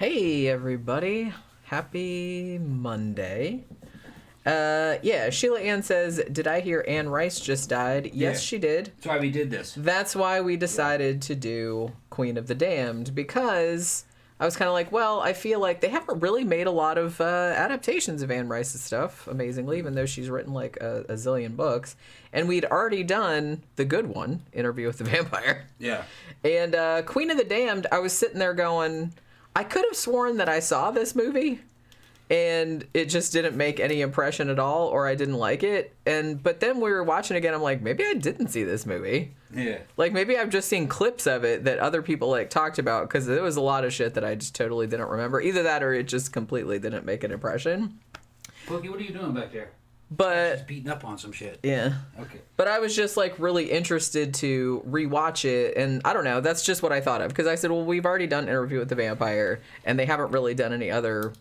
Hey everybody, happy Monday. Sheila Ann says, did I hear Anne Rice just died? Yes, she did. That's why we did this. That's why we decided to do Queen of the Damned, because I was kind of like, well, I feel like they haven't really made a lot of adaptations of Anne Rice's stuff, amazingly, even though she's written like a zillion books. And we'd already done the good one, Interview with the Vampire. Yeah. And Queen of the Damned, I was sitting there going, I could have sworn that I saw this movie and it just didn't make any impression at all, or I didn't like it. But then we were watching again, I'm like, maybe I didn't see this movie. Yeah. Like, maybe I've just seen clips of it that other people like talked about, because there was a lot of shit that I just totally didn't remember. Either that or it just completely didn't make an impression. Pookie, what are you doing back there? But just beating up on some shit. Yeah. Okay. But I was just like really interested to rewatch it, and I don't know, that's just what I thought of, because I said, well, we've already done Interview with the Vampire, and they haven't really done any other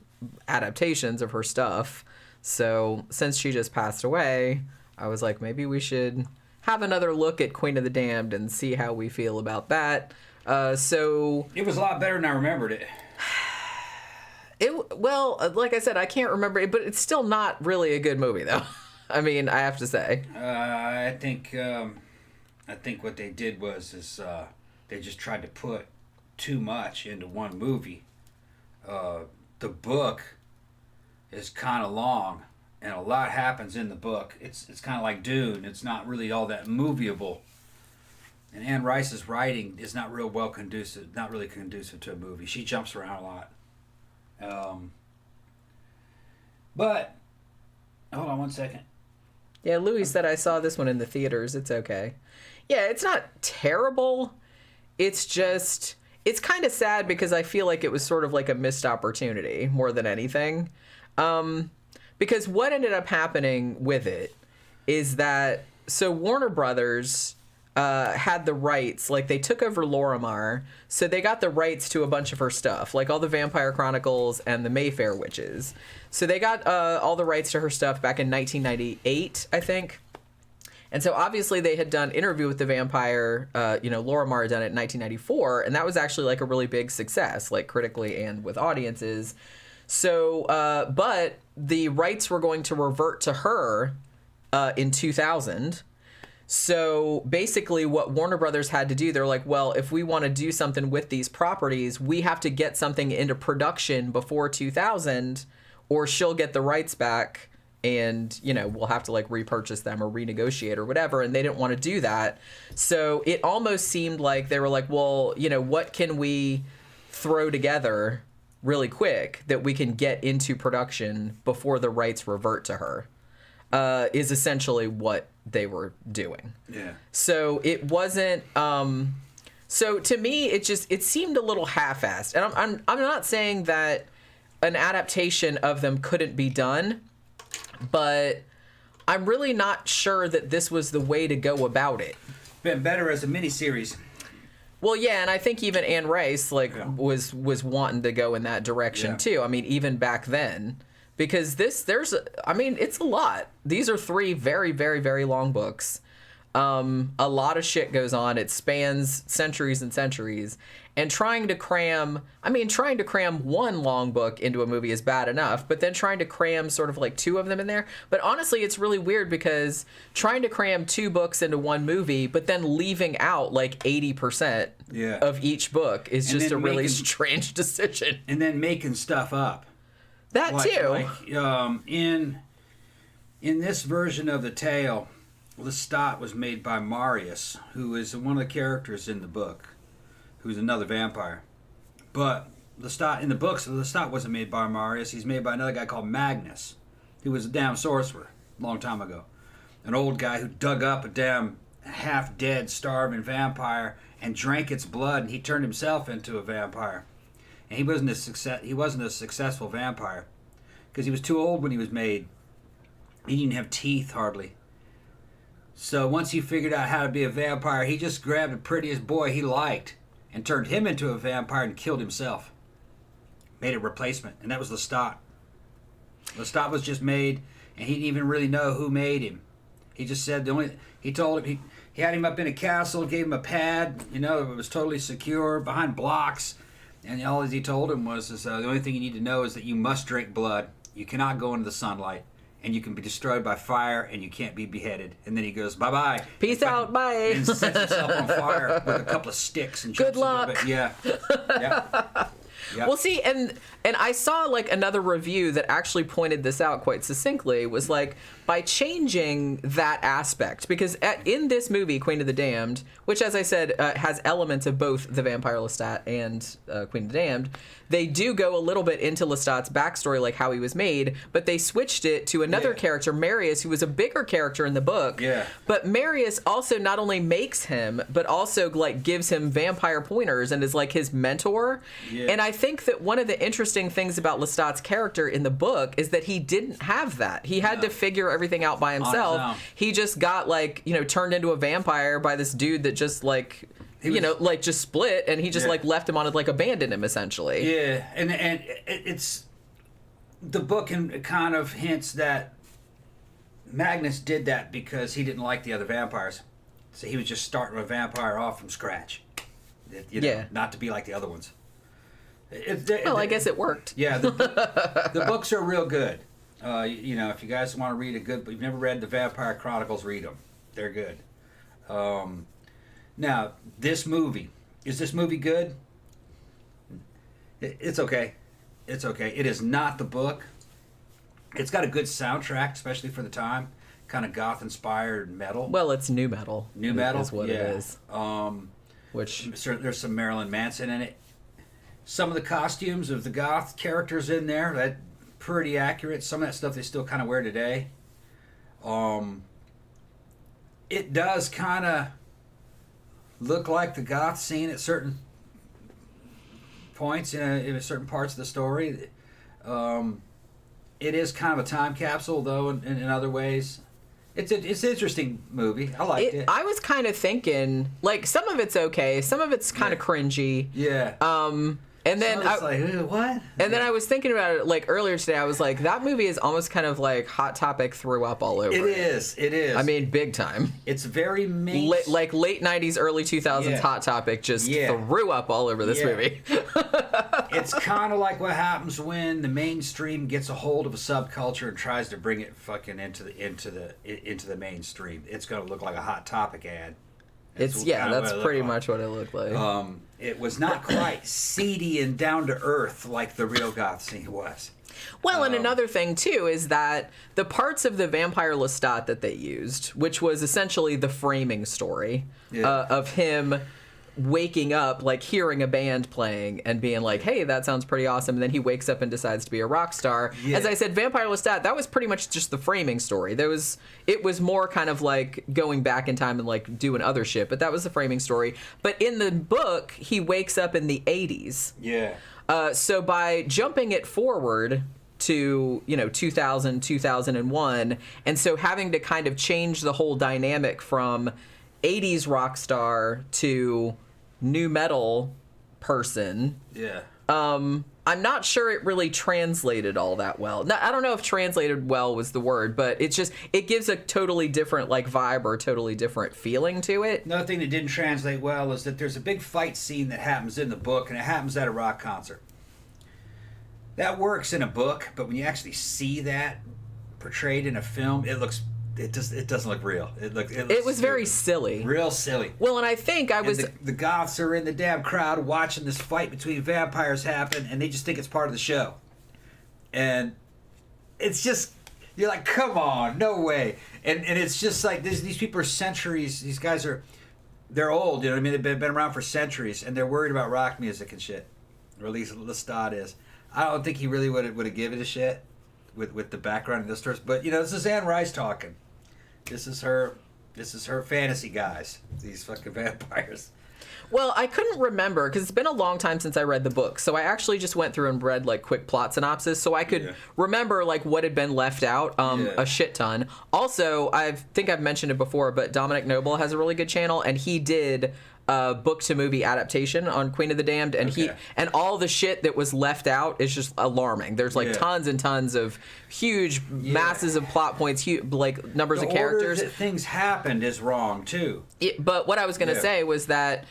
adaptations of her stuff. So since she just passed away, I was like, maybe we should have another look at Queen of the Damned and see how we feel about that. So it was a lot better than I remembered it. Well, like I said, I can't remember it, but it's still not really a good movie, though. I mean, I have to say. I think what they did was they just tried to put too much into one movie. The book is kind of long, and a lot happens in the book. It's kind of like Dune. It's not really all that movieable. And Anne Rice's writing is not really conducive to a movie. She jumps around a lot. But hold on one second. Yeah, Louis said I saw this one in the theaters. It's okay. Yeah, it's not terrible. It's just, it's kind of sad because I feel like it was sort of like a missed opportunity more than anything. Because what ended up happening with it is that, so Warner Brothers had the rights, like they took over Lorimar, so they got the rights to a bunch of her stuff, like all the Vampire Chronicles and the Mayfair Witches. So they got all the rights to her stuff back in 1998, I think. And so obviously they had done Interview with the Vampire, Lorimar had done it in 1994, and that was actually like a really big success, like critically and with audiences. So, but the rights were going to revert to her in 2000. So basically what Warner Brothers had to do, they're like, well, if we want to do something with these properties, we have to get something into production before 2000, or she'll get the rights back and, we'll have to like repurchase them or renegotiate or whatever. And they didn't want to do that. So it almost seemed like they were like, well, what can we throw together really quick that we can get into production before the rights revert to her, is essentially what they were doing. Yeah. So it wasn't, so to me, it seemed a little half-assed. And I'm not saying that an adaptation of them couldn't be done, but I'm really not sure that this was the way to go about it. Been better as a miniseries. Well, yeah, and I think even Anne Rice was wanting to go in that direction too. I mean, even back then, because it's a lot. These are 3 very, very, very long books. A lot of shit goes on. It spans centuries and centuries. And trying to cram one long book into a movie is bad enough, but then trying to cram sort of like 2 of them in there. But honestly, it's really weird because trying to cram 2 books into one movie, but then leaving out like 80% of each book is just a really strange decision. And then making stuff up. That too. In this version of the tale, Lestat was made by Marius, who is one of the characters in the book, who's another vampire. But Lestat, in the books, Lestat wasn't made by Marius. He's made by another guy called Magnus, who was a damn sorcerer a long time ago. An old guy who dug up a damn half-dead, starving vampire and drank its blood, and he turned himself into a vampire. And he wasn't a successful vampire because he was too old when he was made. He didn't have teeth hardly. So once he figured out how to be a vampire, he just grabbed the prettiest boy he liked and turned him into a vampire and killed himself. Made a replacement, and that was Lestat. Lestat was just made, and he didn't even really know who made him. He just said he told him he had him up in a castle, gave him a pad, it was totally secure behind blocks. And all he told him was, the only thing you need to know is that you must drink blood. You cannot go into the sunlight. And you can be destroyed by fire, and you can't be beheaded. And then he goes, bye-bye. Peace out, bye. And sets himself on fire with a couple of sticks. And Good luck. Yeah. Yep. Well, see, and I saw like another review that actually pointed this out quite succinctly, was like, by changing that aspect, because in this movie, Queen of the Damned, which, as I said, has elements of both the Vampire Lestat and Queen of the Damned, they do go a little bit into Lestat's backstory, like how he was made, but they switched it to another character, Marius, who was a bigger character in the book. Yeah. But Marius also not only makes him, but also like gives him vampire pointers and is like his mentor. Yeah. And I think that one of the interesting things about Lestat's character in the book is that he didn't have that. He had to figure everything out by himself. He just got like, turned into a vampire by this dude that just like, just split, and he just like left him on it, like abandoned him essentially. Yeah, and it's the book and kind of hints that Magnus did that because he didn't like the other vampires, so he was just starting a vampire off from scratch. Not to be like the other ones. I guess it worked. Yeah, the books are real good. If you guys want to read a good, but you've never read the Vampire Chronicles, read them. They're good. Now, this movie, is this movie good? It's okay. It's okay. It is not the book. It's got a good soundtrack, especially for the time. Kind of goth-inspired metal. Well, it's new metal. New metal is what it is. There's some Marilyn Manson in it. Some of the costumes of the goth characters in there, that pretty accurate. Some of that stuff they still kind of wear today. It does kind of look like the goth scene at certain points in certain parts of the story. It is kind of a time capsule, though, in other ways. It's an interesting movie. I liked it. I was kind of thinking, like, some of it's okay, some of it's kind of cringy. Yeah. And then what? And then I was thinking about it like earlier today. I was like, that movie is almost kind of like Hot Topic threw up all over. It is. I mean, big time. It's very like late 90s, early 2000s Hot Topic just threw up all over this movie. It's kind of like what happens when the mainstream gets a hold of a subculture and tries to bring it fucking into the mainstream. It's going to look like a Hot Topic ad. That's pretty much what it looked like. It was not quite seedy and down to earth like the real goth scene was. Well, and another thing too is that the parts of the Vampire Lestat that they used, which was essentially the framing story of him waking up, like hearing a band playing and being like, hey, that sounds pretty awesome. And then he wakes up and decides to be a rock star. Yeah. As I said, Vampire Lestat, that was pretty much just the framing story. It was more kind of like going back in time and like doing other shit, but that was the framing story. But in the book, he wakes up in the 80s. Yeah. So by jumping it forward to 2000, 2001, and so having to kind of change the whole dynamic from 80s rock star to new metal person. Yeah. I'm not sure it really translated all that well. Now, I don't know if translated well was the word, but it gives a totally different like vibe or totally different feeling to it. Another thing that didn't translate well is that there's a big fight scene that happens in the book, and it happens at a rock concert. That works in a book, but when you actually see that portrayed in a film, it doesn't look real. It was very silly. Real silly. Well, and I think the goths are in the damn crowd watching this fight between vampires happen, and they just think it's part of the show. And it's just, you're like, come on, no way. And it's just like, these people are centuries, these guys they're old, you know what I mean? They've been around for centuries, and they're worried about rock music and shit. Or at least Lestat is. I don't think he really would have given a shit with the background of this story. But, this is Anne Rice talking. This is her fantasy guys, these fucking vampires. Well, I couldn't remember because it's been a long time since I read the book. So I actually just went through and read like quick plot synopsis so I could remember like what had been left out a shit ton. Also, I think I've mentioned it before, but Dominic Noble has a really good channel, and he did book to movie adaptation on Queen of the Damned, and and all the shit that was left out is just alarming. There's like tons and tons of huge masses of plot points, like numbers of characters. The order that things happened is wrong too. But what I was going to say was that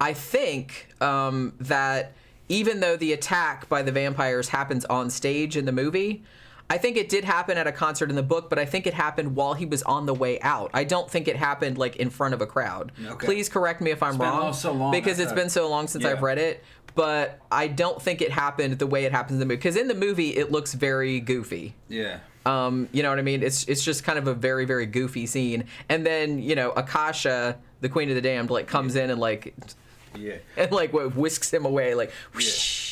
I think that even though the attack by the vampires happens on stage in the movie, I think it did happen at a concert in the book, but I think it happened while he was on the way out. I don't think it happened like in front of a crowd. Okay. Please correct me if I'm wrong. So long, because it's been so long since I've read it. But I don't think it happened the way it happens in the movie. Because in the movie, it looks very goofy. Yeah. You know what I mean? It's just kind of a very, very goofy scene. And then, you know, Akasha, the Queen of the Damned, like comes in and like... Yeah. And like whisks him away, like. Whoosh,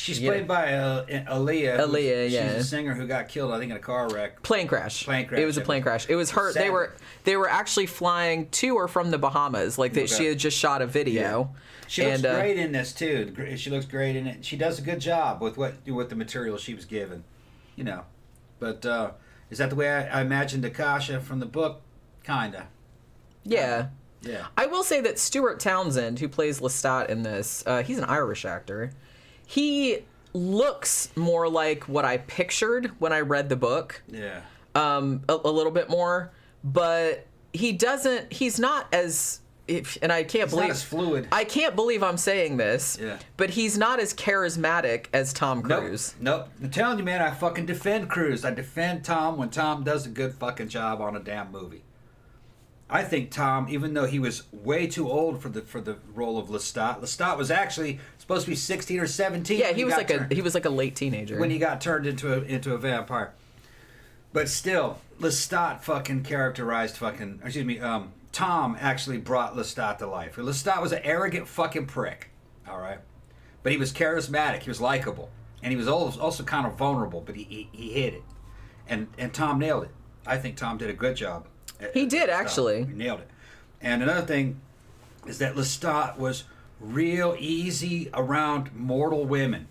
She's played by Aaliyah. Aaliyah, yeah. She's a singer who got killed, I think, in a car wreck. Plane crash. It was a plane crash. It was her. They were actually flying to or from the Bahamas. Like she had just shot a video. Yeah. She looks great in this too. She looks great in it. She does a good job with the material she was given. You know, but is that the way I imagined Akasha from the book? Kinda. Yeah. Yeah. I will say that Stuart Townsend, who plays Lestat in this, he's an Irish actor. He looks more like what I pictured when I read the book. Yeah. A little bit more, but he's not as, and I can't believe. Not as fluid. I can't believe I'm saying this. Yeah. But he's not as charismatic as Tom Cruise. Nope. I'm telling you, man, I fucking defend Cruise. I defend Tom when Tom does a good fucking job on a damn movie. I think Tom, even though he was way too old for the role of Lestat was actually supposed to be 16 or 17. Yeah, he was like a late teenager when he got turned into a vampire. But still, Lestat Tom actually brought Lestat to life. Lestat was an arrogant fucking prick, all right, but he was charismatic. He was likable, and he was also kind of vulnerable. But he hid it, and Tom nailed it. I think Tom did a good job. He did, actually. He nailed it. And another thing is that Lestat was real easy around mortal women.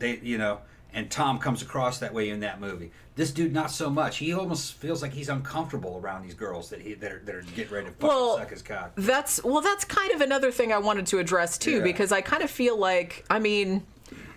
And Tom comes across that way in that movie. This dude, not so much. He almost feels like he's uncomfortable around these girls that are getting ready to fucking suck his cock. That's kind of another thing I wanted to address too, because I kind of feel like, I mean,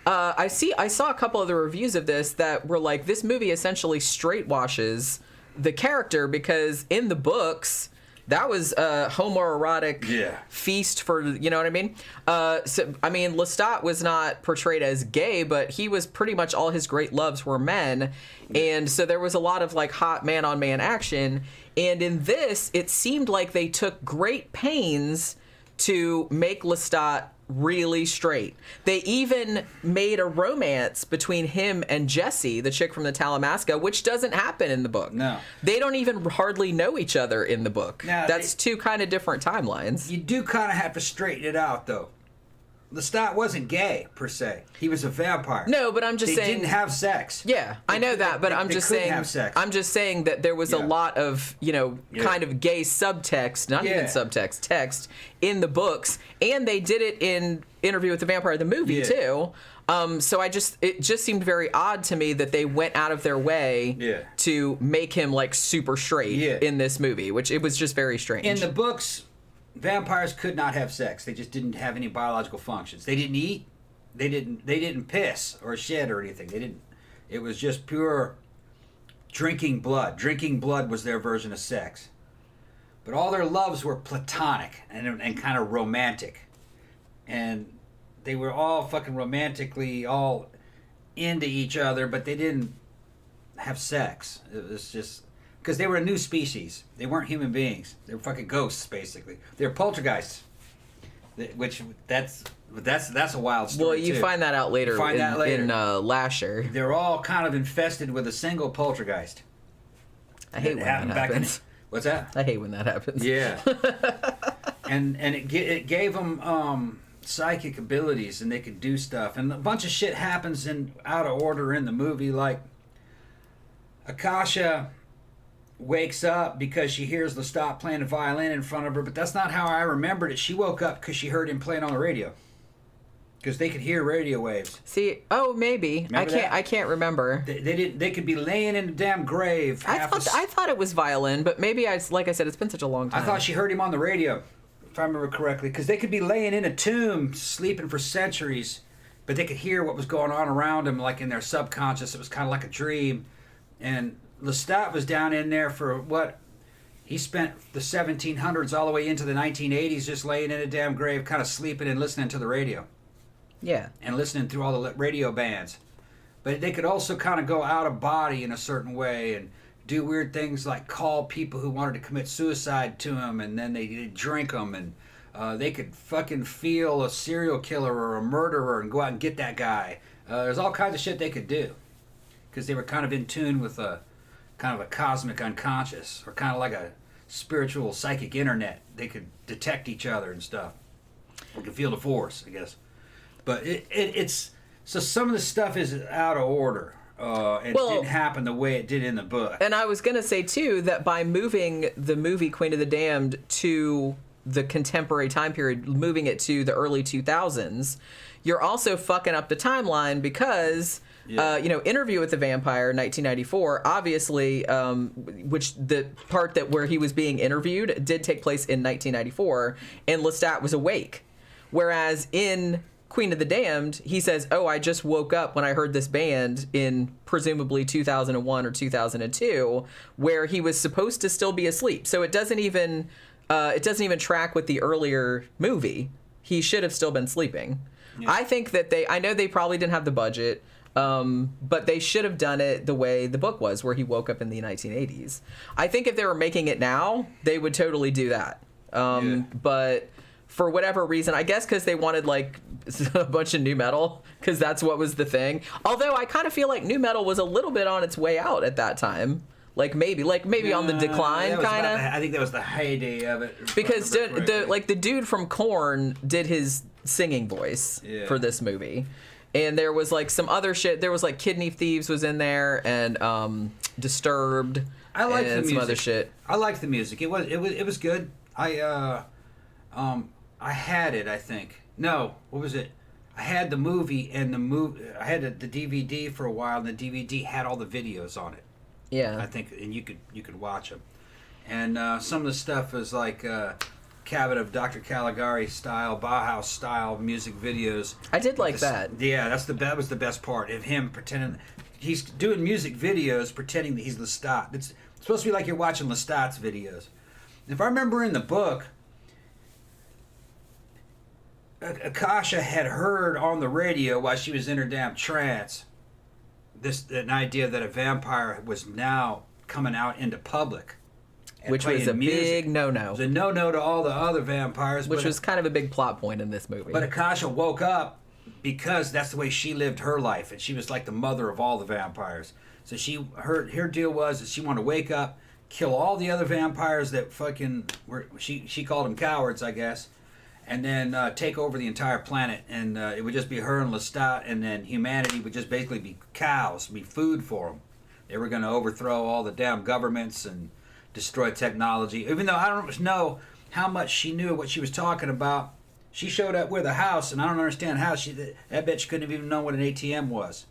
I saw a couple of the reviews of this that were like, this movie essentially straight washes the character, because in the books that was a homoerotic feast for, you know what I mean? Lestat was not portrayed as gay, but he was pretty much, all his great loves were men, and so there was a lot of like hot man on man action. And in this, it seemed like they took great pains to make Lestat really straight. They even made a romance between him and Jessie, the chick from the Talamasca, which doesn't happen in the book. No. They don't even hardly know each other in the book. That's two kind of different timelines. You do kind of have to straighten it out, though. Lestat wasn't gay, per se. He was a vampire. No, but I'm just saying... They didn't have sex. Yeah, I know that, but I'm just saying... have sex. I'm just saying that there was a lot of, kind of gay subtext, not even subtext, text, in the books, and they did it in Interview with the Vampire, the movie, too. So it just seemed very odd to me that they went out of their way to make him, like, super straight in this movie, which it was just very strange. In the books... Vampires could not have sex. They just didn't have any biological functions. They didn't eat. They didn't piss or shit or anything. They didn't. It was just pure drinking blood. Drinking blood was their version of sex. But all their loves were platonic and kind of romantic. And they were all fucking romantically all into each other, but they didn't have sex. It was just... Because they were a new species. They weren't human beings. They were fucking ghosts, basically. They were poltergeists. Which, that's a wild story, well, you find that out later in Lasher. They're all kind of infested with a single poltergeist. I hate when that happens. What's that? I hate when that happens. Yeah. and it gave them psychic abilities, and they could do stuff. And a bunch of shit happens out of order in the movie, like Akasha wakes up because she hears Lestat playing a violin in front of her, but that's not how I remembered it. She woke up because she heard him playing on the radio, because they could hear radio waves. See, maybe I can't remember. They could be laying in a damn grave. I thought it was violin, but maybe like I said, it's been such a long time. I thought she heard him on the radio, if I remember correctly, because they could be laying in a tomb, sleeping for centuries, but they could hear what was going on around them, like in their subconscious. It was kind of like a dream, and Lestat was down in there for what? He spent the 1700s all the way into the 1980s just laying in a damn grave, kind of sleeping and listening to the radio. Yeah. And listening through all the radio bands. But they could also kind of go out of body in a certain way and do weird things like call people who wanted to commit suicide to them, and then they'd drink them, and they could fucking feel a serial killer or a murderer and go out and get that guy. There's all kinds of shit they could do because they were kind of in tune with a kind of a cosmic unconscious, or kind of like a spiritual psychic internet. They could detect each other and stuff. They could feel the force, I guess. But it's so some of the stuff is out of order. It didn't happen the way it did in the book. And I was going to say, too, that by moving the movie Queen of the Damned to the contemporary time period, moving it to the early 2000s, you're also fucking up the timeline because, Interview with the Vampire, 1994, obviously, which the part that where he was being interviewed did take place in 1994, and Lestat was awake. Whereas in Queen of the Damned, he says, "Oh, I just woke up when I heard this band in presumably 2001 or 2002, where he was supposed to still be asleep." So it doesn't even track with the earlier movie. He should have still been sleeping. Yeah. I think that I know they probably didn't have the budget, but they should have done it the way the book was, where he woke up in the 1980s. I think if they were making it now, they would totally do that. But for whatever reason, I guess because they wanted like a bunch of new metal, because that's what was the thing. Although I kind of feel like new metal was a little bit on its way out at that time. Like maybe on the decline, kind of. I think that was the heyday of it. Because the dude from Korn did his singing voice for this movie, and there was like some other shit. There was like Kidney Thieves was in there, and Disturbed. I like the music. Some other shit. I liked the music. It was good. I had it, I think. No, what was it? I had the movie, and I had the DVD for a while, and the DVD had all the videos on it. Yeah. I think, and you could watch them. And some of the stuff is like Cabin of Dr. Caligari style, Bauhaus style music videos. I did like that. Yeah, that was the best part of him pretending. He's doing music videos pretending that he's Lestat. It's supposed to be like you're watching Lestat's videos. If I remember in the book, Akasha had heard on the radio while she was in her damn trance an idea that a vampire was now coming out into public, which was a big no-no. It was a no-no to all the other vampires, which was kind of a big plot point in this movie. But Akasha woke up because that's the way she lived her life, and she was like the mother of all the vampires. So her deal was that she wanted to wake up, kill all the other vampires that fucking were. She called them cowards, I guess. And then take over the entire planet, and it would just be her and Lestat, and then humanity would just basically be cows, be food for them. They were going to overthrow all the damn governments and destroy technology. Even though I don't know how much she knew what she was talking about, she showed up with a house, and I don't understand how that bitch couldn't have even known what an ATM was.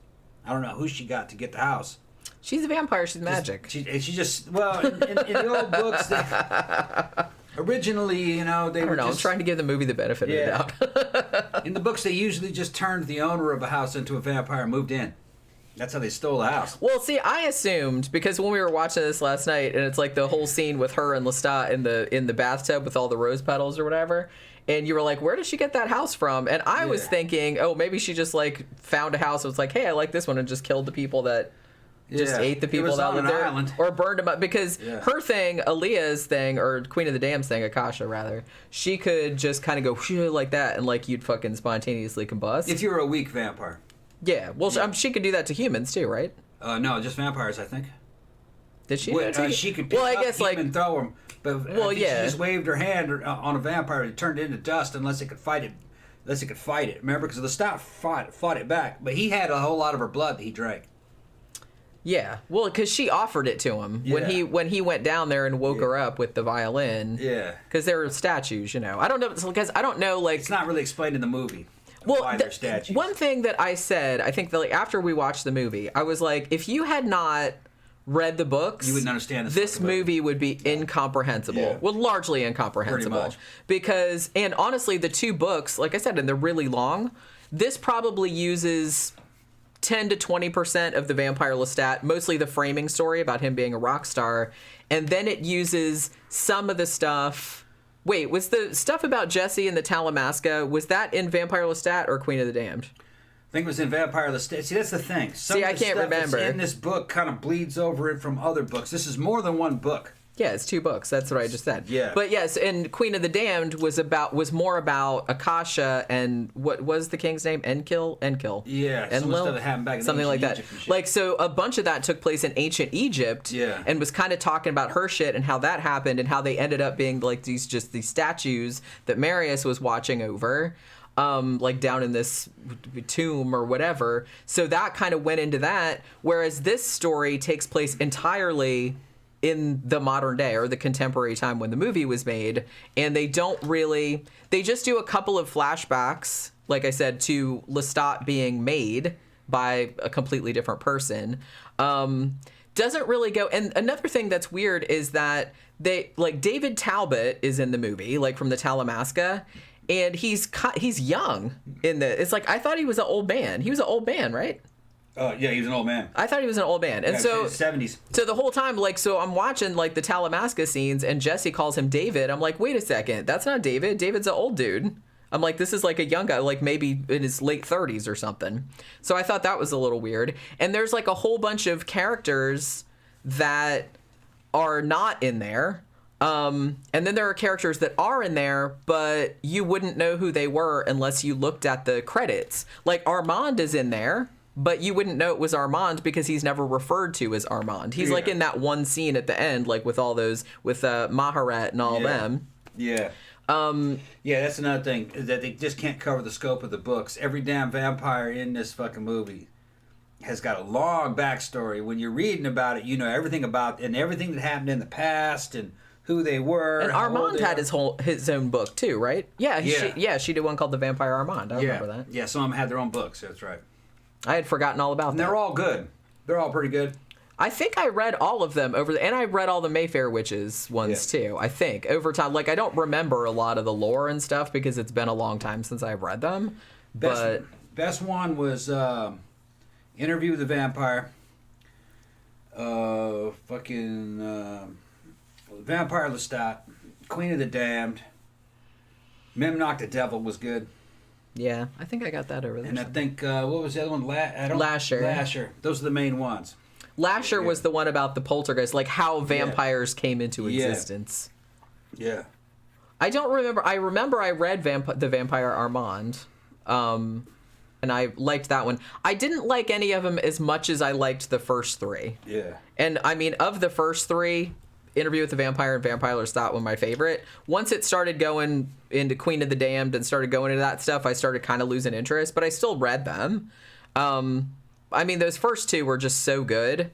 I don't know who she got to get the house. She's a vampire. She's magic. She just in the old books. Originally, they were just... I'm trying to give the movie the benefit of the doubt. In the books, they usually just turned the owner of a house into a vampire and moved in. That's how they stole the house. Well, see, I assumed, because when we were watching this last night, and it's like the whole scene with her and Lestat in the bathtub with all the rose petals or whatever, and you were like, where did she get that house from? And I was thinking, oh, maybe she just like found a house and was like, hey, I like this one, and just killed the people that... Just ate the people that lived there, island. Or burned them up, because her thing, Aaliyah's thing, or Queen of the Damned's thing, Akasha rather, she could just kind of go like that, and like you'd fucking spontaneously combust. If you were a weak vampire. Yeah, well, she could do that to humans too, right? No, just vampires, I think. Did she? She could pick up him and throw him, but she just waved her hand on a vampire and turned it into dust unless it could fight it. Remember, because Lestat fought it back, but he had a whole lot of her blood that he drank. Yeah, well, because she offered it to him when he went down there and woke her up with the violin. Yeah, because there were statues, I don't know, because I don't know, like, it's not really explained in the movie. Why they're statues. One thing that I said, I think that like after we watched the movie, I was like, if you had not read the books, you wouldn't understand this movie would be incomprehensible. Yeah. Well, largely incomprehensible. Pretty much. Because, and honestly, the two books, like I said, and they're really long. This probably uses 10 to 20% of the Vampire Lestat, mostly the framing story about him being a rock star, and then it uses some of the stuff Wait, was the stuff about Jesse and the Talamasca, was that in Vampire Lestat or Queen of the Damned? I think it was in Vampire Lestat. See, that's the thing. I can't remember. In this book kind of bleeds over it from other books. This is more than one book. Yeah, it's 2 books. That's what I just said. Yeah. But yes, and Queen of the Damned was more about Akasha and what was the king's name? Enkill? Yeah, some stuff that happened back in something like that. Egypt. Like, so a bunch of that took place in ancient Egypt. Yeah. And was kind of talking about her shit and how that happened and how they ended up being like these statues that Marius was watching over. Like down in this tomb or whatever. So that kind of went into that. Whereas this story takes place entirely in the modern day or the contemporary time when the movie was made. And they just do a couple of flashbacks, like I said, to Lestat being made by a completely different person. Doesn't really go. And another thing that's weird is that David Talbot is in the movie, like from the Talamasca. And he's young in the. It's like I thought he was an old man. He was an old man, right? Yeah, he was an old man. I thought he was an old man, and so 70s. So the whole time, so I'm watching the Talamasca scenes, and Jesse calls him David. I'm like, wait a second, that's not David. David's an old dude. I'm like, this is like a young guy, like maybe in his late 30s or something. So I thought that was a little weird. And there's like a whole bunch of characters that are not in there. And then there are characters that are in there, but you wouldn't know who they were unless you looked at the credits. Like Armand is in there, but you wouldn't know it was Armand because he's never referred to as Armand. He's like in that one scene at the end, like with all those, with Maharat and all them. Yeah. Yeah, that's another thing, is that they just can't cover the scope of the books. Every damn vampire in this fucking movie has got a long backstory. When you're reading about it, you know everything about, and everything that happened in the past, and who they were. And Armand had his own book too, right? Yeah, she did one called The Vampire Armand. I remember that. Yeah, some of them had their own books. That's right. I had forgotten all about and that. They're all good. They're all pretty good. I think I read all of them and I read all the Mayfair Witches ones too. I think over time, like I don't remember a lot of the lore and stuff because it's been a long time since I've read them. Best one was Interview with the Vampire. Vampire Lestat, Queen of the Damned, Memnoch the Devil was good. Yeah, I think I got that over there. And I think, what was the other one? Lasher. Lasher. Those are the main ones. Lasher was the one about the poltergeist, like how vampires came into existence. Yeah. I don't remember. I remember I read The Vampire Armand, and I liked that one. I didn't like any of them as much as I liked the first 3. Yeah. And, I mean, of the first 3... Interview with the Vampire and Vampire Lestat were my favorite. Once it started going into Queen of the Damned and started going into that stuff, I started kind of losing interest, but I still read them. I mean, those first 2 were just so good.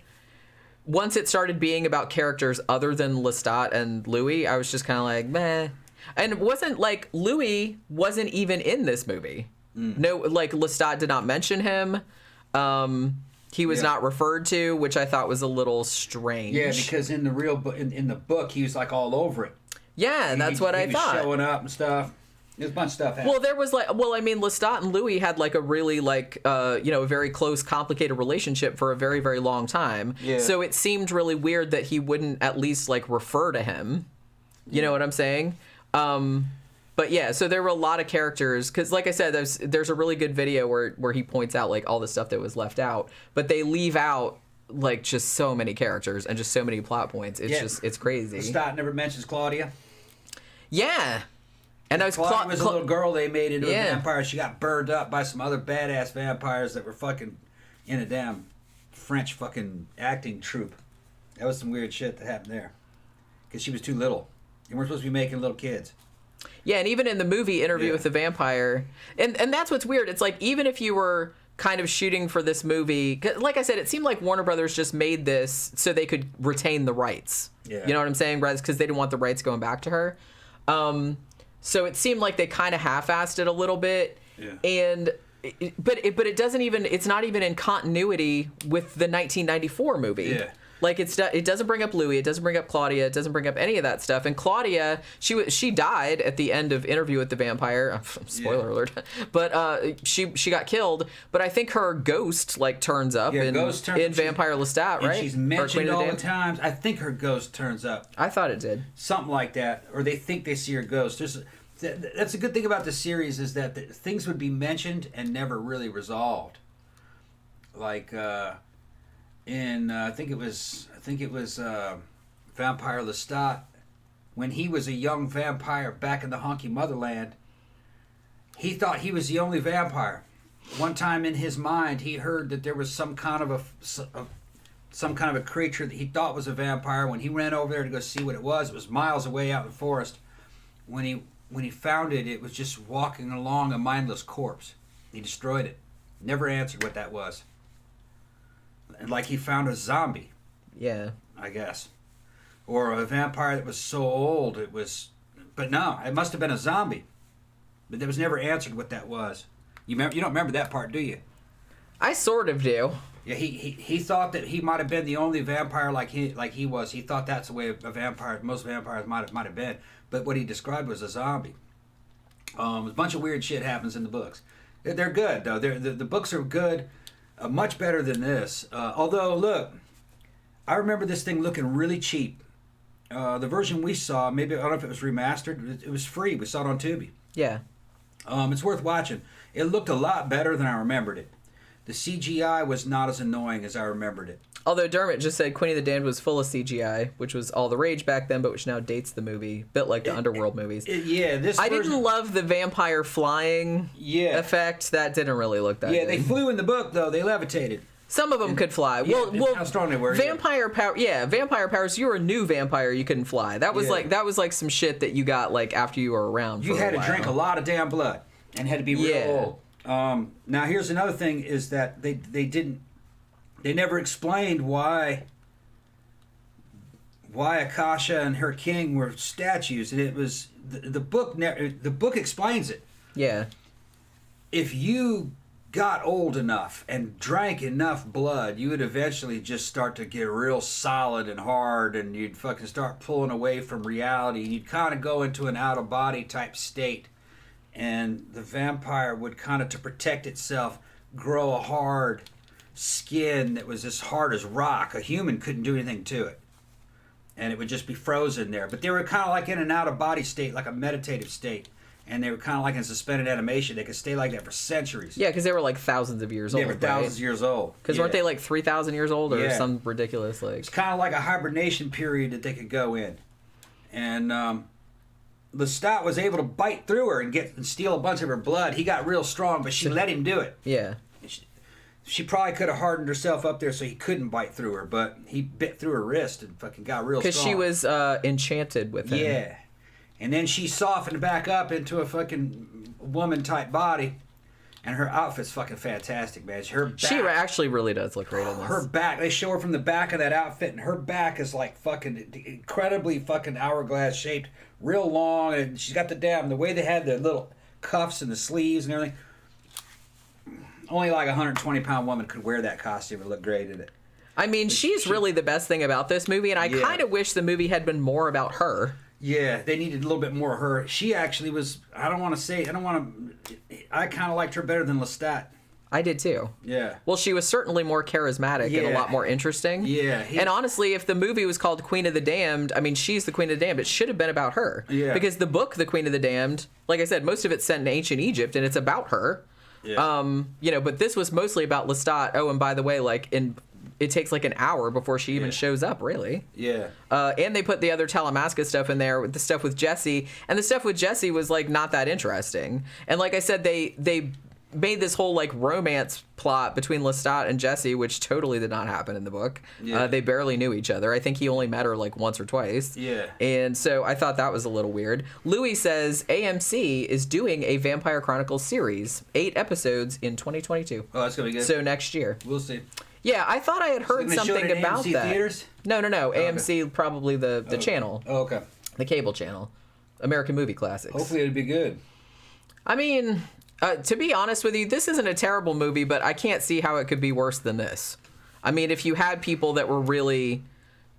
Once it started being about characters other than Lestat and Louis, I was just kind of like, meh. And it wasn't like Louis wasn't even in this movie. No, like Lestat did not mention him. He was not referred to, which I thought was a little strange. Yeah, because in the real in the book, he was like all over it. Yeah, that's what I thought. He was showing up and stuff. There's a bunch of stuff happening. Well, there was I mean, Lestat and Louis had like a really a very close, complicated relationship for a very, very long time. Yeah. So it seemed really weird that he wouldn't at least like refer to him. You know what I'm saying? But yeah, so there were a lot of characters, because like I said, there's a really good video where he points out like all the stuff that was left out, but they leave out like just so many characters and just so many plot points. It's it's crazy. Lestat never mentions Claudia. Yeah, and Claudia was a little girl they made into a vampire. She got burned up by some other badass vampires that were fucking in a damn French fucking acting troupe. That was some weird shit that happened there, because she was too little, and we're supposed to be making little kids. Yeah, and even in the movie Interview with the Vampire, and that's what's weird. It's like, even if you were kind of shooting for this movie, like I said, it seemed like Warner Brothers just made this so they could retain the rights. Yeah. You know what I'm saying? Because they didn't want the rights going back to her. So it seemed like they kind of half-assed it a little bit. Yeah. But it doesn't even, it's not even in continuity with the 1994 movie. Yeah. Like it doesn't bring up Louis, it doesn't bring up Claudia, it doesn't bring up any of that stuff. And Claudia, she died at the end of Interview with the Vampire. Spoiler alert. But she got killed. But I think her ghost like turns up in Vampire Lestat, right? And she's mentioned all the times. I think her ghost turns up. I thought it did. Something like that, or they think they see her ghost. That's a good thing about the series is that things would be mentioned and never really resolved. Like in I think it was Vampire Lestat, when he was a young vampire back in the honky motherland, he thought he was the only vampire. One time in his mind, he heard that there was some kind of a creature that he thought was a vampire. When he ran over there to go see what it was miles away out in the forest. When he found it, it was just walking along a mindless corpse. He destroyed it. Never answered what that was. And like he found a zombie. Yeah. I guess. Or a vampire that was so old it was... But no, it must have been a zombie. But it was never answered what that was. You don't remember that part, do you? I sort of do. Yeah, he thought that he might have been the only vampire like he was. He thought that's the way a vampire, most vampires might have been. But what he described was a zombie. A bunch of weird shit happens in the books. They're good though. The books are good, much better than this. Although look, I remember this thing looking really cheap. The version we saw, maybe I don't know if it was remastered. It was free. We saw it on Tubi. Yeah. It's worth watching. It looked a lot better than I remembered it. The CGI was not as annoying as I remembered it. Although Dermot just said Queen of the Damned was full of CGI, which was all the rage back then, but which now dates the movie, bit like the Underworld movies. I didn't love the vampire flying effect. That didn't really look that good. Yeah, they flew in the book, though. They levitated. Some of them could fly. Yeah, well, how strong they were. Vampire power. Yeah, vampire powers. You were a new vampire. You couldn't fly. That was like some shit that you got like after you were around. You had to drink a lot of damn blood and had to be real old. Now here's another thing: is that they never explained why Akasha and her king were statues, and it was the book. The book explains it. Yeah. If you got old enough and drank enough blood, you would eventually just start to get real solid and hard, and you'd fucking start pulling away from reality. You'd kind of go into an out-of-body type state, and the vampire would kind of, to protect itself, grow a hard skin that was as hard as rock. A human couldn't do anything to it, and it would just be frozen there. But they were kind of like in an out-of-body state, like a meditative state. And they were kind of like in suspended animation. They could stay like that for centuries. Yeah, because they were like thousands of years old. They were thousands of years old. Because weren't they like 3,000 years old or some ridiculous like? It's kind of like a hibernation period that they could go in. And Lestat was able to bite through her and steal a bunch of her blood. He got real strong, but she let him do it. Yeah. She probably could have hardened herself up there so he couldn't bite through her, but he bit through her wrist and fucking got real strong. Because she was enchanted with him. Yeah. And then she softened back up into a fucking woman-type body. And her outfit's fucking fantastic, man. She actually really does look great in this. Her back, they show her from the back of that outfit, and her back is like fucking incredibly fucking hourglass shaped, real long, and she's got the way they had the little cuffs and the sleeves and everything. Only like a 120-pound woman could wear that costume and look great in it. I mean, she's really the best thing about this movie, and I kind of wish the movie had been more about her. Yeah, they needed a little bit more of her. She actually was, I kind of liked her better than Lestat. I did too. Yeah. Well, she was certainly more charismatic and a lot more interesting. Yeah. And honestly, if the movie was called Queen of the Damned, I mean, she's the Queen of the Damned. It should have been about her. Yeah. Because the book, The Queen of the Damned, like I said, most of it's set in ancient Egypt, and it's about her. Yeah. But this was mostly about Lestat. Oh, and by the way, it takes like an hour before she even shows up, really. Yeah. And they put the other Talamasca stuff in there, with the stuff with Jesse, and the stuff with Jesse was like not that interesting. And like I said, they made this whole like romance plot between Lestat and Jesse, which totally did not happen in the book. Yeah. They barely knew each other. I think he only met her like once or twice. Yeah. And so I thought that was a little weird. Louis says AMC is doing a Vampire Chronicles series, 8 episodes in 2022. Oh, that's gonna be good. So next year. We'll see. Yeah, I thought I had heard something about AMC that. Theaters? No. AMC, probably the channel. Oh, okay. The cable channel. American Movie Classics. Hopefully it'll be good. I mean, to be honest with you, this isn't a terrible movie, but I can't see how it could be worse than this. I mean, if you had people that were really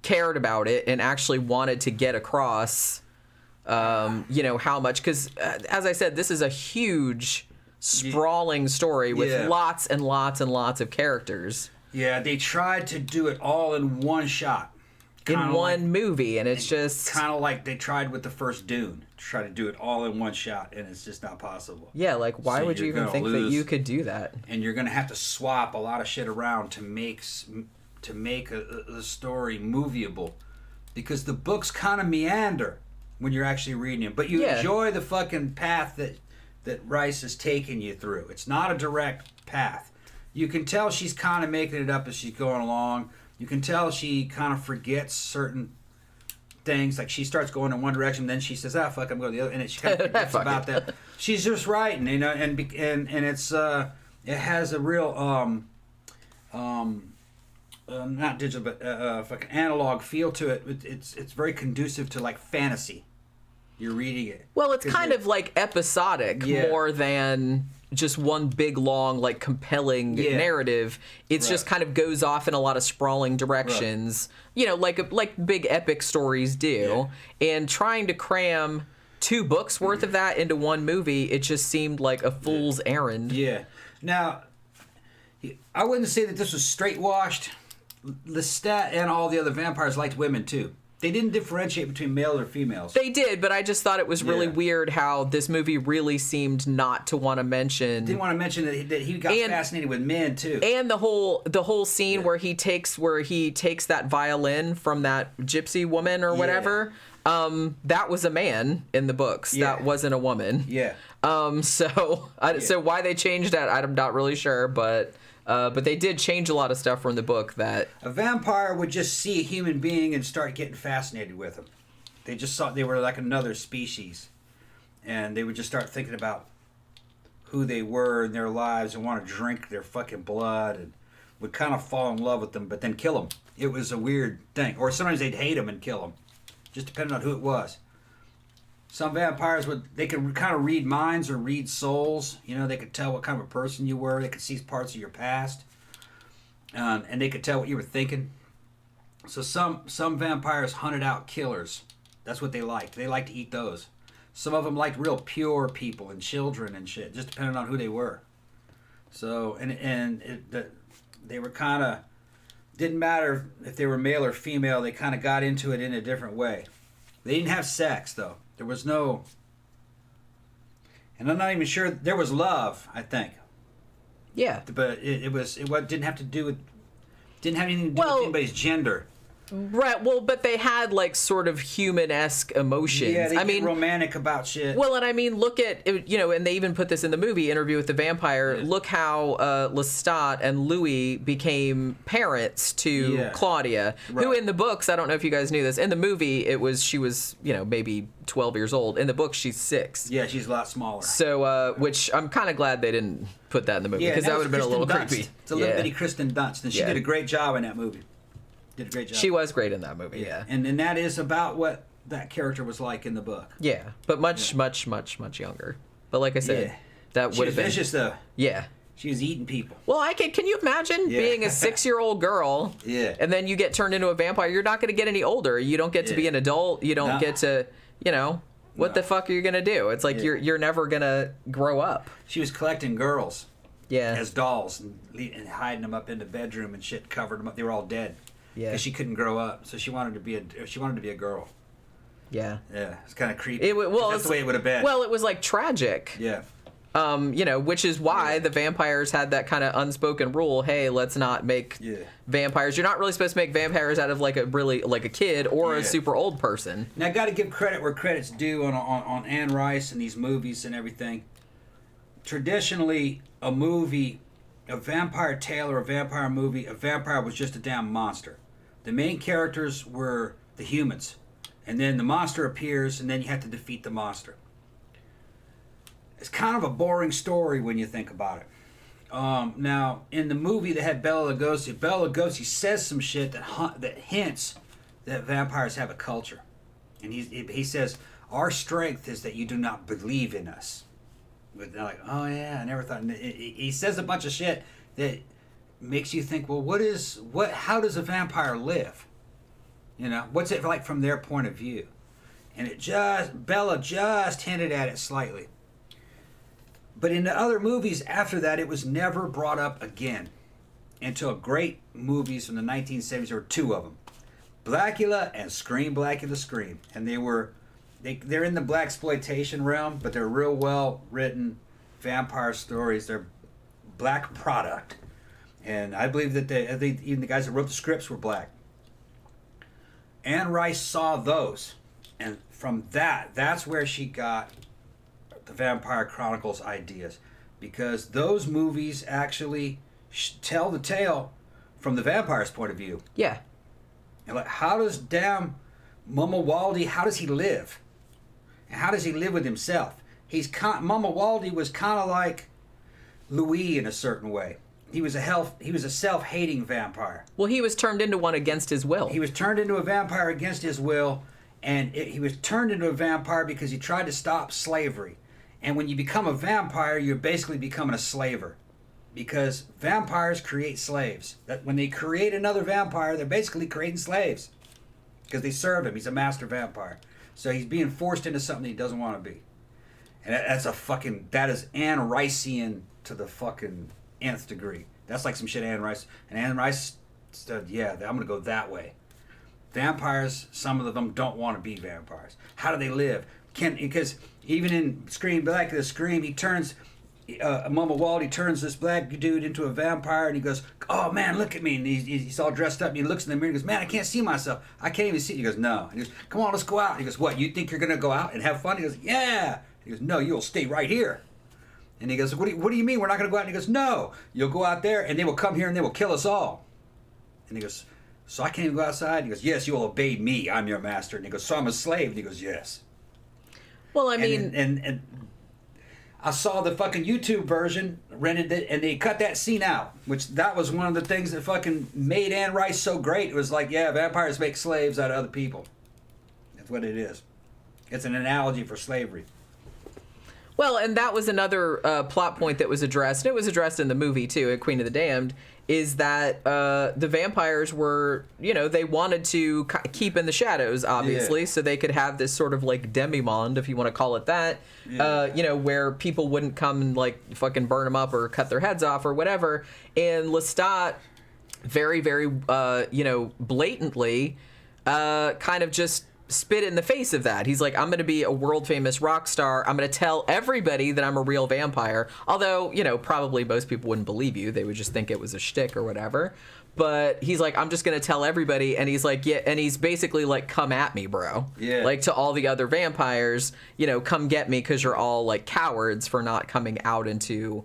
cared about it and actually wanted to get across, you know, how much, because as I said, this is a huge, sprawling story with lots and lots and lots of characters. Yeah, they tried to do it all in one shot. In one movie, and it's just... Kind of like they tried with the first Dune, to try to do it all in one shot, and it's just not possible. Yeah, like, why would you even think that you could do that? And you're going to have to swap a lot of shit around to make the story movieable. Because the books kind of meander when you're actually reading them. But you enjoy the fucking path that Rice is taking you through. It's not a direct path. You can tell she's kind of making it up as she's going along. You can tell she kind of forgets certain things. Like she starts going in one direction, then she says, fuck, I'm going the other. And she kind of forgets about that. She's just writing, you know, and it's, it has a real, not digital, but fucking analog feel to it. It's very conducive to like fantasy. You're reading it. Well, it's kind of like episodic more than just one big, long, like compelling narrative. It's just kind of goes off in a lot of sprawling directions, you know, like big epic stories do. And trying to cram 2 books worth of that into one movie, it just seemed like a fool's errand. Yeah. Now, I wouldn't say that this was straight washed. Lestat and all the other vampires liked women too. They didn't differentiate between male or females. They did, but I just thought it was really weird how this movie really seemed not to want to mention. Didn't want to mention that he got fascinated with men too. And the whole scene where he takes that violin from that gypsy woman or whatever. That was a man in the books. That wasn't a woman. Yeah. So why they changed that, I'm not really sure, but they did change a lot of stuff from the book. That a vampire would just see a human being and start getting fascinated with him. They just thought they were like another species, and they would just start thinking about who they were in their lives and want to drink their fucking blood, and would kind of fall in love with them, but then kill them. It was a weird thing. Or sometimes they'd hate them and kill them, just depending on who it was. Some vampires they could kind of read minds or read souls. You know, they could tell what kind of a person you were. They could see parts of your past, and they could tell what you were thinking. So some vampires hunted out killers. That's what they liked. They liked to eat those. Some of them liked real pure people and children and shit, just depending on who they were. So they were kind of, didn't matter if they were male or female. They kind of got into it in a different way. They didn't have sex though. There was no, and I'm not even sure there was love. I think. Yeah. But it didn't have anything to do with anybody's gender. Right. Well, but they had like sort of human-esque emotions. Yeah, they get romantic about shit. Well, and I mean, look at, you know, and they even put this in the movie Interview with the Vampire. Yeah. Look how Lestat and Louis became parents to Claudia, who in the books, I don't know if you guys knew this, in the movie she was, you know, maybe 12 years old. In the book, she's 6. Yeah, she's a lot smaller. So, which I'm kind of glad they didn't put that in the movie, because that would have been a little creepy. It's a little bitty Kristen Dunst, and she did a great job in that movie. Did a great job. She was great in that movie, And that is about what that character was like in the book. Yeah, but much younger. But like I said, that would have been... She was vicious, though. Yeah. She was eating people. Well, can you imagine being a 6-year-old girl, and then you get turned into a vampire? You're not going to get any older. You don't get to be an adult. You don't get to, you know, what the fuck are you going to do? It's like you're never going to grow up. She was collecting girls as dolls and hiding them up in the bedroom and shit, covered them up. They were all dead. Yeah, because she couldn't grow up, so she wanted to be a girl. Yeah, it's kind of creepy. That's the way it would have been. Well, it was like tragic. Yeah, you know, which is why the vampires had that kind of unspoken rule. Hey, let's not make vampires. You're not really supposed to make vampires out of like a kid or a super old person. Now, I got to give credit where credit's due on Anne Rice and these movies and everything. Traditionally, a vampire tale or a vampire movie, a vampire was just a damn monster. The main characters were the humans. And then the monster appears, and then you have to defeat the monster. It's kind of a boring story when you think about it. Now, in the movie, they had Bela Lugosi. Bela Lugosi says some shit that hints that vampires have a culture. And he says, our strength is that you do not believe in us. But they're like, oh yeah, I never thought. He says a bunch of shit that makes you think, well, how does a vampire live? What's it like from their point of view? And Bella just hinted at it slightly. But in the other movies after that, it was never brought up again until great movies from the 1970s. There were two of them, Blackula and Scream, Blackula, Scream. And they're in the blaxploitation realm, but they're real well written vampire stories. They're black product. And I believe that even the guys that wrote the scripts were black. Anne Rice saw those. And from that's where she got the Vampire Chronicles ideas. Because those movies actually tell the tale from the vampire's point of view. Yeah. And like, how does damn Mama Waldy, how does he live? And how does he live with himself? Mama Waldy was kind of like Louis in a certain way. He was a self-hating vampire. Well, he was turned into one against his will. He was turned into a vampire against his will, and he was turned into a vampire because he tried to stop slavery. And when you become a vampire, you're basically becoming a slaver. Because vampires create slaves. That when they create another vampire, they're basically creating slaves. Because they serve him. He's a master vampire. So he's being forced into something he doesn't want to be. And that is Anne Ricean to the fucking nth degree. That's like some shit Anne Rice. And Anne Rice said, yeah, I'm going to go that way. Vampires, some of them don't want to be vampires. How do they live? Because even in Scream, Black the Scream, he turns... Mama Waldy turns this black dude into a vampire, and he goes, oh man, look at me. And he's all dressed up, and he looks in the mirror and goes, man, I can't see myself. I can't even see. He goes, no. And he goes, come on, let's go out. He goes, what, you think you're going to go out and have fun? He goes, yeah. He goes, no, you'll stay right here. And he goes, what do you mean we're not going to go out? And he goes, no, you'll go out there, and they will come here, and they will kill us all. And he goes, so I can't even go outside? And he goes, yes, you will obey me. I'm your master. And he goes, so I'm a slave? And he goes, yes. Well, I mean... And I saw the fucking YouTube version, rented it, and they cut that scene out. Which that was one of the things that fucking made Anne Rice so great. It was like, yeah, vampires make slaves out of other people. That's what it is. It's an analogy for slavery. Well, and that was another plot point that was addressed. And it was addressed in the movie, too, at Queen of the Damned, is that the vampires were, they wanted to keep in the shadows, obviously, so they could have this sort of, like, demi-monde, if you want to call it that, where people wouldn't come and, like, fucking burn them up or cut their heads off or whatever. And Lestat very, very, blatantly kind of just spit in the face of that. He's like, I'm going to be a world famous rock star. I'm going to tell everybody that I'm a real vampire. Although, probably most people wouldn't believe you. They would just think it was a shtick or whatever. But he's like, I'm just going to tell everybody. And he's like, yeah. And he's basically like, come at me, bro. Yeah. Like to all the other vampires, come get me because you're all like cowards for not coming out into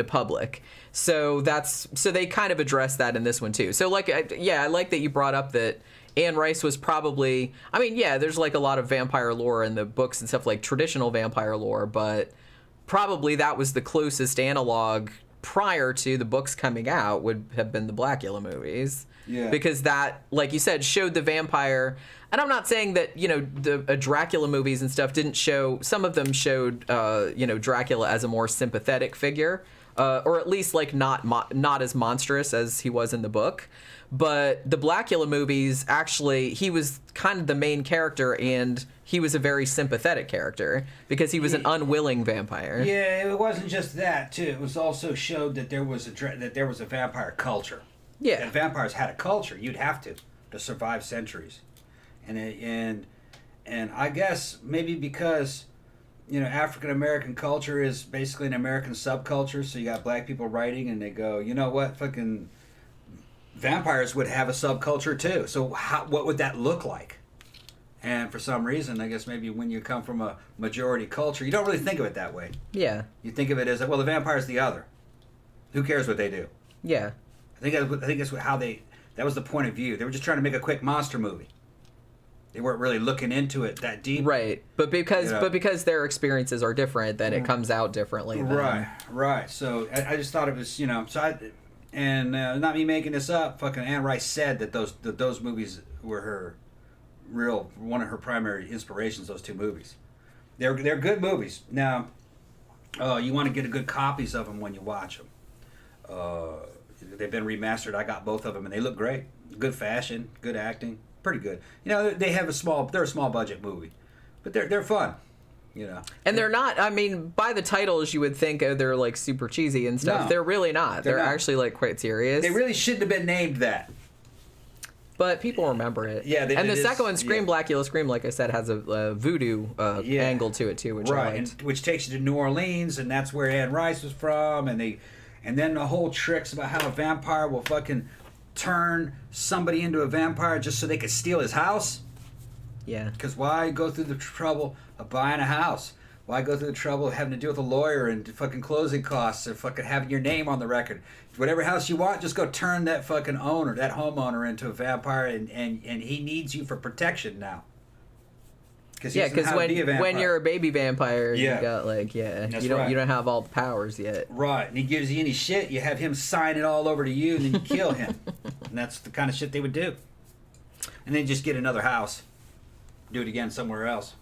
public. So they kind of address that in this one too. So like, I like that you brought up that Anne Rice was probably, there's like a lot of vampire lore in the books and stuff, like traditional vampire lore, but probably that was the closest analog prior to the books coming out would have been the Blackula movies. Yeah. Because that, like you said, showed the vampire. And I'm not saying that, the Dracula movies and stuff didn't show, some of them showed, Dracula as a more sympathetic figure, or at least like not as monstrous as he was in the book. But the Blackula movies, actually, he was kind of the main character, and he was a very sympathetic character because he was an unwilling vampire. Yeah, it wasn't just that too. It was also showed that there was a vampire culture. Yeah, and vampires had a culture. You'd have to survive centuries, and I guess maybe because African American culture is basically an American subculture. So you got black people writing, and they go, you know what, fucking. Vampires would have a subculture too. So what would that look like? And for some reason, I guess maybe when you come from a majority culture, you don't really think of it that way. Yeah. You think of it as, well, the vampire's the other. Who cares what they do? Yeah. I think that's that was the point of view. They were just trying to make a quick monster movie. They weren't really looking into it that deep. Right. But because their experiences are different, then it comes out differently. Right. So I just thought it was, And not me making this up, fucking Anne Rice said that those movies were one of her primary inspirations. Those two movies, they're good movies. Now, you want to get a good copies of them when you watch them. They've been remastered. I got both of them, and they look great. Good fashion, good acting, pretty good. You know, they have they're a small budget movie, but they're fun. You know, and they're not. I mean, by the titles, you would think they're like super cheesy and stuff. No, they're really not. They're not. actually like quite serious. They really shouldn't have been named that. But people remember it. Yeah, and the second one, Scream, Blackula Scream, like I said, has a voodoo angle to it too, which I liked. Which takes you to New Orleans, and that's where Anne Rice was from, and then the whole tricks about how a vampire will fucking turn somebody into a vampire just so they could steal his house. Yeah. Because why go through the trouble of buying a house? Why go through the trouble of having to deal with a lawyer and fucking closing costs or fucking having your name on the record? Whatever house you want, just go turn that fucking owner, that homeowner, into a vampire, and he needs you for protection now. Because when you're a baby vampire, you got you don't have all the powers yet. Right, and he gives you any shit, you have him sign it all over to you, and then you kill him. And that's the kind of shit they would do. And then just get another house, do it again somewhere else.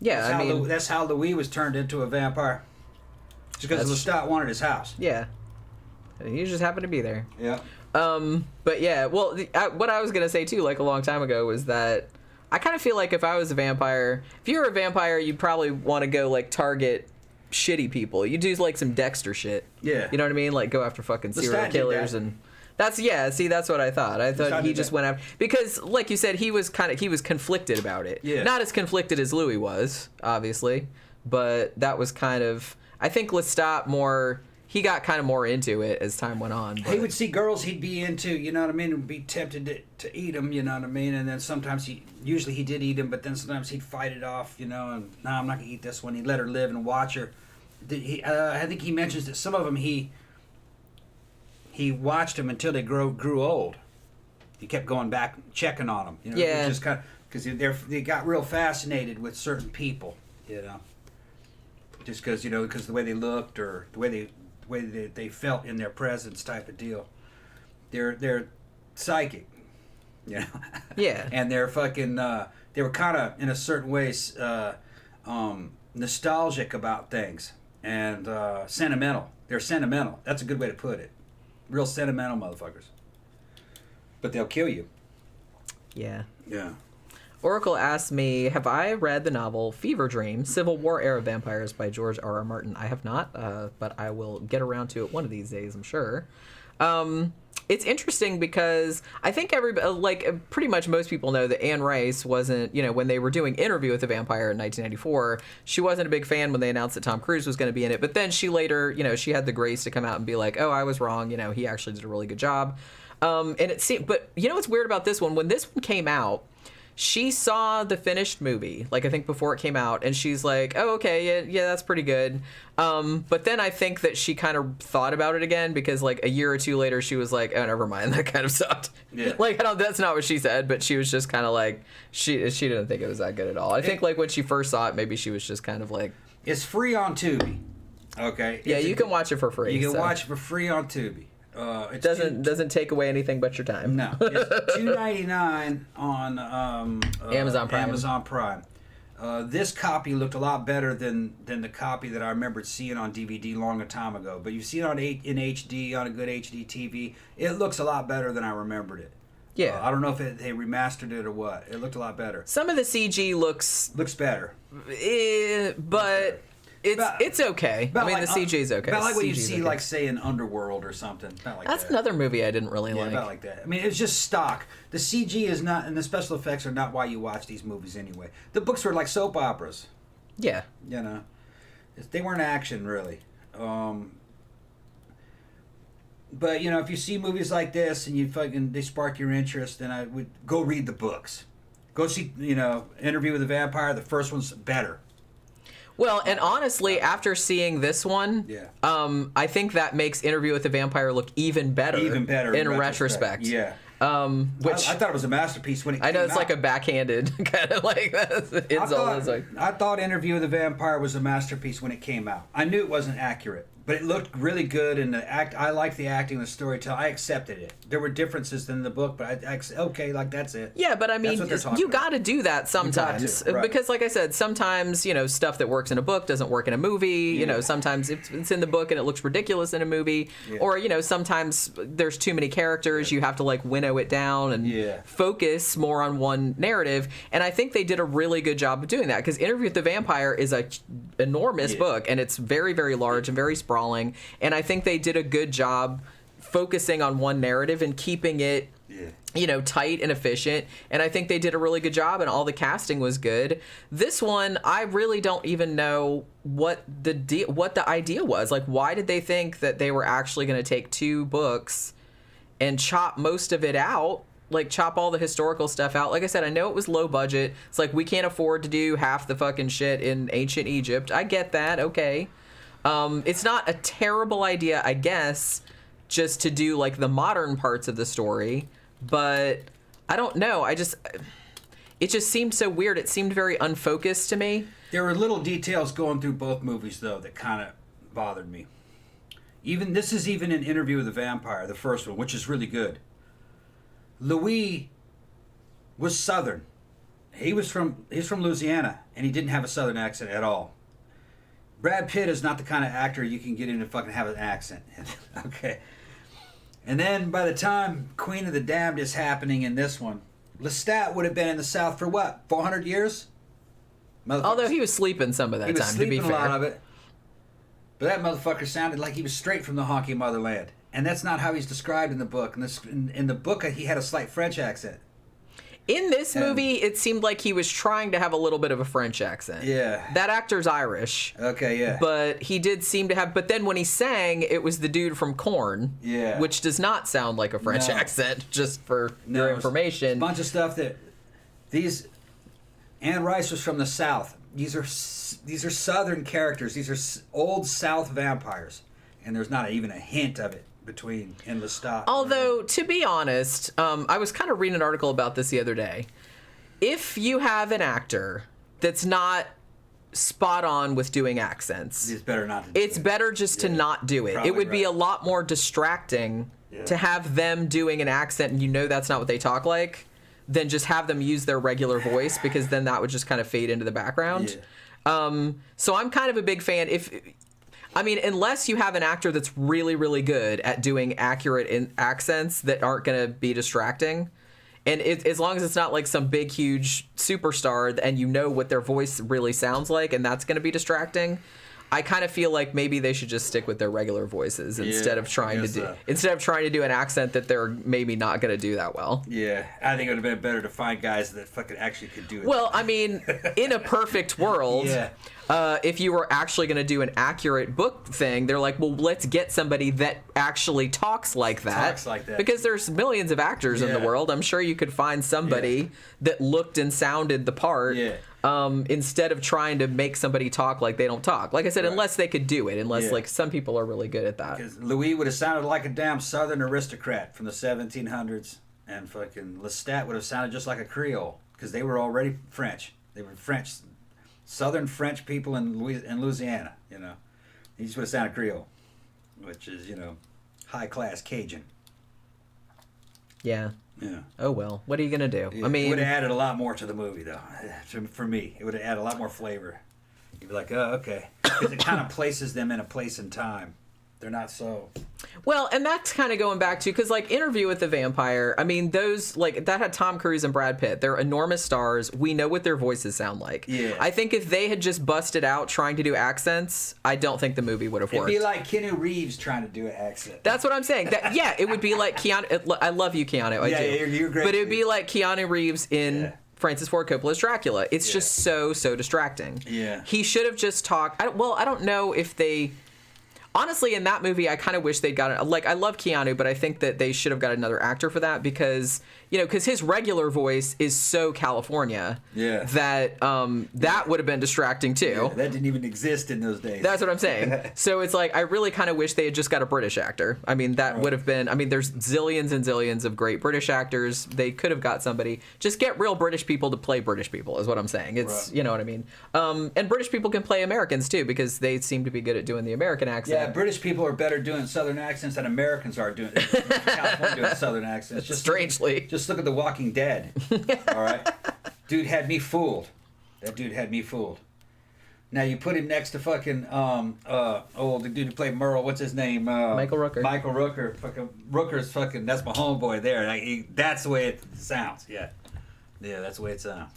Yeah, that's how Louis was turned into a vampire. Just because Lestat wanted his house. Yeah, he just happened to be there. Yeah. But yeah, well, what I was gonna say too, like a long time ago, was that I kind of feel like if I was a vampire, if you were a vampire, you'd probably want to go like target shitty people. You do like some Dexter shit. Yeah. You know what I mean? Like go after fucking serial killers and. That's what I thought. I thought he just went after, because like you said, he was conflicted about it. Yeah. Not as conflicted as Louis was, obviously, but that was kind of, I think Lestat he got kind of more into it as time went on. But. He would see girls he'd be into, you know what I mean, and be tempted to eat them, you know what I mean, and then sometimes usually he did eat them, but then sometimes he'd fight it off, you know, and no, I'm not going to eat this one. He'd let her live and watch her. I think he mentions that some of them he watched them until they grew old. He kept going back, checking on them. You know, yeah. Just kind of, because they got real fascinated with certain people, you know. Just because, you know, because the way they looked or the way they felt in their presence, type of deal. They're psychic, you know. Yeah. And they're fucking. They were kind of in a certain ways nostalgic about things and sentimental. They're sentimental. That's a good way to put it. Real sentimental motherfuckers. But they'll kill you. Yeah. Yeah. Oracle asked me, have I read the novel Fever Dream, Civil War Era Vampires by George R.R. Martin? I have not, but I will get around to it one of these days, I'm sure. It's interesting because I think pretty much most people know that Anne Rice wasn't, when they were doing Interview with the Vampire in 1994, she wasn't a big fan when they announced that Tom Cruise was going to be in it. But then she later, she had the grace to come out and be like, oh, I was wrong. He actually did a really good job. And it seemed, but what's weird about this one? When this one came out, she saw the finished movie, like I think before it came out, and she's like, oh, okay, yeah, that's pretty good. But then I think that she kind of thought about it again, because like a year or two later, she was like, oh, never mind, that kind of sucked. Yeah. Like, that's not what she said, but she was just kind of like, she didn't think it was that good at all. I think like when she first saw it, maybe she was just kind of like... It's free on Tubi, okay? Yeah, you can watch it for free. You can watch it for free on Tubi. It doesn't take away anything but your time. No, it's $2.99 on Amazon Prime. Amazon Prime. This copy looked a lot better than the copy that I remembered seeing on DVD a time ago. But you see it in HD on a good HD TV. It looks a lot better than I remembered it. Yeah, I don't know if they remastered it or what. It looked a lot better. Some of the CG looks better, but. It's okay. I mean, the CG is okay. About like what you see, like, say, in Underworld or something. That's another movie I didn't really like. About like that. I mean, it's just stock. The CG is not, and the special effects are not why you watch these movies anyway. The books were like soap operas. Yeah. They weren't action, really. But, if you see movies like this and they spark your interest, then I would go read the books. Go see, Interview with the Vampire. The first one's better. Well, and honestly, after seeing this one, I think that makes Interview with the Vampire look even better. Even better in retrospect. Yeah. Which I thought it was a masterpiece when it came out. I know it's like a backhanded kind of like I thought Interview with the Vampire was a masterpiece when it came out. I knew it wasn't accurate, But it looked really good, and I liked the acting, the storytelling. I accepted it. There were differences in the book, but okay, like that's it. Yeah, but I mean, you got to do that sometimes right. Because, like I said, sometimes stuff that works in a book doesn't work in a movie. Yeah. Sometimes it's in the book and it looks ridiculous in a movie, or sometimes there's too many characters. You have to like winnow it down and focus more on one narrative. And I think they did a really good job of doing that, because Interview with the Vampire is a enormous book, and it's very, very large and very sprawling. And I think they did a good job focusing on one narrative and keeping it tight and efficient. And I think they did a really good job, and all the casting was good. This one, I really don't even know what the idea was. Like, why did they think that they were actually going to take 2 books and chop most of it out? Like, chop all the historical stuff out. Like I said, I know it was low budget. It's like, we can't afford to do half the fucking shit in ancient Egypt. I get that. Okay. It's not a terrible idea, I guess, just to do like the modern parts of the story, but I don't know. It just seemed so weird. It seemed very unfocused to me. There were little details going through both movies, though, that kind of bothered me. This is even an Interview with the Vampire, the first one, which is really good. Louis was Southern. He's from Louisiana, and he didn't have a Southern accent at all. Brad Pitt is not the kind of actor you can get in and fucking have an accent. Okay. And then by the time Queen of the Damned is happening in this one, Lestat would have been in the South for what, 400 years? Although he was sleeping some of that time, to be fair. He was sleeping a lot of it. But that motherfucker sounded like he was straight from the honky motherland. And that's not how he's described in the book. In the book, he had a slight French accent. In this movie, it seemed like he was trying to have a little bit of a French accent. Yeah. That actor's Irish. Okay, yeah. But he did seem to have... But then when he sang, it was the dude from Korn. Yeah. Which does not sound like a French accent, just for your information. A bunch of stuff that... Anne Rice was from the South. These are Southern characters. These are old South vampires. And there's not even a hint of it between in Lestat. Although, to be honest, I was kind of reading an article about this the other day. If you have an actor that's not spot on with doing accents, it's better not to do it's better just to not do it. Probably it would be a lot more distracting to have them doing an accent and that's not what they talk like, than just have them use their regular voice, because then that would just kind of fade into the background. So I'm kind of a big fan. Unless you have an actor that's really, really good at doing accurate accents that aren't going to be distracting. And as long as it's not like some big, huge superstar and what their voice really sounds like, and that's going to be distracting, I kind of feel like maybe they should just stick with their regular voices instead of trying to do an accent that they're maybe not going to do that well. Yeah, I think it would have been better to find guys that fucking actually could do it. Well, in a perfect world, if you were actually going to do an accurate book thing, they're like, well, let's get somebody that actually talks like that. Because there's millions of actors in the world. I'm sure you could find somebody that looked and sounded the part. Instead of trying to make somebody talk like they don't talk. Like I said, unless they could do it, like some people are really good at that. Because Louis would have sounded like a damn Southern aristocrat from the 1700s, and fucking Lestat would have sounded just like a Creole, because they were already French. They were French, Southern French people in Louisiana. He just would have sounded Creole, which is high class Cajun. Yeah. Yeah. Oh, well. What are you going to do? Yeah. It would have added a lot more to the movie, though. For me, it would have added a lot more flavor. You'd be like, oh, okay. Because it kind of places them in a place and time. They're not so... Well, and that's kind of going back to, because Interview with the Vampire, those, that had Tom Cruise and Brad Pitt. They're enormous stars. We know what their voices sound like. Yeah. I think if they had just busted out trying to do accents, I don't think the movie would have worked. It'd be like Keanu Reeves trying to do an accent. That's what I'm saying. It would be like Keanu... I love you, Keanu. I do. You're great. But it would be like Keanu Reeves in... Francis Ford Coppola's Dracula. It's just so distracting. Yeah. He should have just talked... I don't know if they... Honestly, in that movie, I kind of wish they'd got I love Keanu, but I think that they should have got another actor for that, because his regular voice is so California that that would have been distracting too. Yeah, that didn't even exist in those days. That's what I'm saying. So it's I really kind of wish they had just got a British actor. That would have been. There's zillions and zillions of great British actors. They could have got somebody. Just get real British people to play British people is what I'm saying. It's you know what I mean. And British people can play Americans too, because they seem to be good at doing the American accent. Yeah, British people are better doing Southern accents than Americans are doing California doing Southern accents. Just strangely. Just look at The Walking Dead. All right? Dude had me fooled. That dude had me fooled. Now you put him next to fucking the dude who played Merle. What's his name? Michael Rooker. Michael Rooker. Fucking Rooker's fucking. That's my homeboy there. That's the way it sounds. Yeah, that's the way it sounds.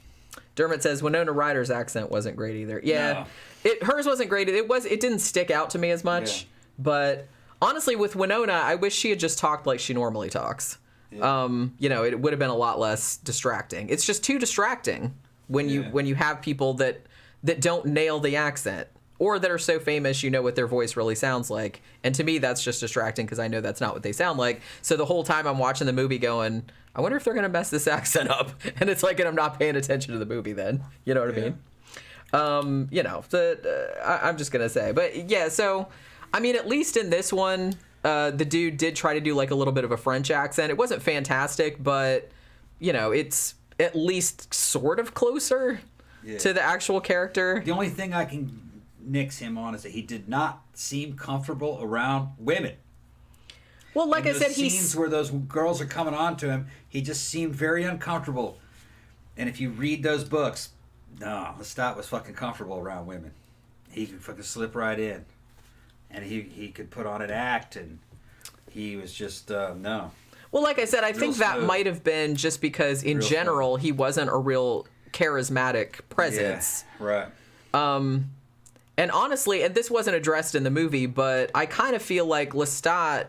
Dermot says Winona Ryder's accent wasn't great either. Yeah, No. Hers wasn't great. It didn't stick out to me as much. Yeah. But honestly, with Winona, I wish she had just talked like she normally talks. Yeah. It would have been a lot less distracting. It's just too distracting when you have people that don't nail the accent, or that are so famous you know what their voice really sounds like. And to me, that's just distracting because I know that's not what they sound like. So the whole time I'm watching the movie going, I wonder if they're going to mess this accent up. And it's like, and I'm not paying attention to the movie then. You know what I mean? I'm just going to say. But yeah, so, I mean, at least in this one, the dude did try to do like a little bit of a French accent. It wasn't fantastic, but, it's at least sort of closer to the actual character. The only thing I can nix him on is that he did not seem comfortable around women. Well, like I said, scenes where those girls are coming on to him, he just seemed very uncomfortable. And if you read those books, no, Lestat was fucking comfortable around women. He could fucking slip right in, and he could put on an act, and he was just no. Well, like I said, I think that might have been just because in general he wasn't a real charismatic presence. Yeah, right. And honestly, and this wasn't addressed in the movie, but I kind of feel like Lestat,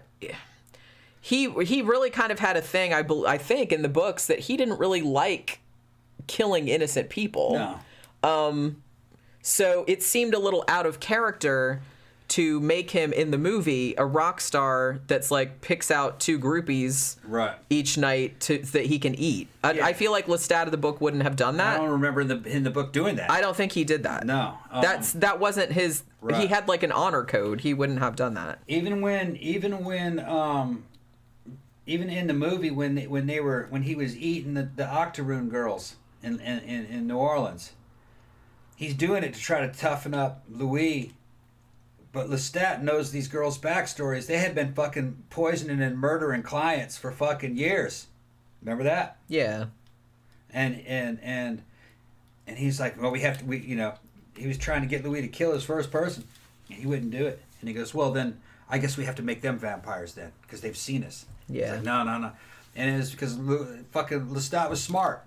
he really kind of had a thing, I think, in the books that he didn't really like killing innocent people. No. So it seemed a little out of character to make him in the movie a rock star that's like picks out 2 groupies each night that he can eat. I feel like Lestat of the book wouldn't have done that. I don't remember in the book doing that. I don't think he did that. No, that wasn't his. Right. He had like an honor code. He wouldn't have done that. Even in the movie when he was eating the Octoroon girls in New Orleans, he's doing it to try to toughen up Louis. But Lestat knows these girls' backstories. They had been fucking poisoning and murdering clients for fucking years. Remember that? Yeah. And he's like, well, he was trying to get Louis to kill his first person. He wouldn't do it. And he goes, well, then I guess we have to make them vampires then, because they've seen us. Yeah. He's like, no. And it was because fucking Lestat was smart.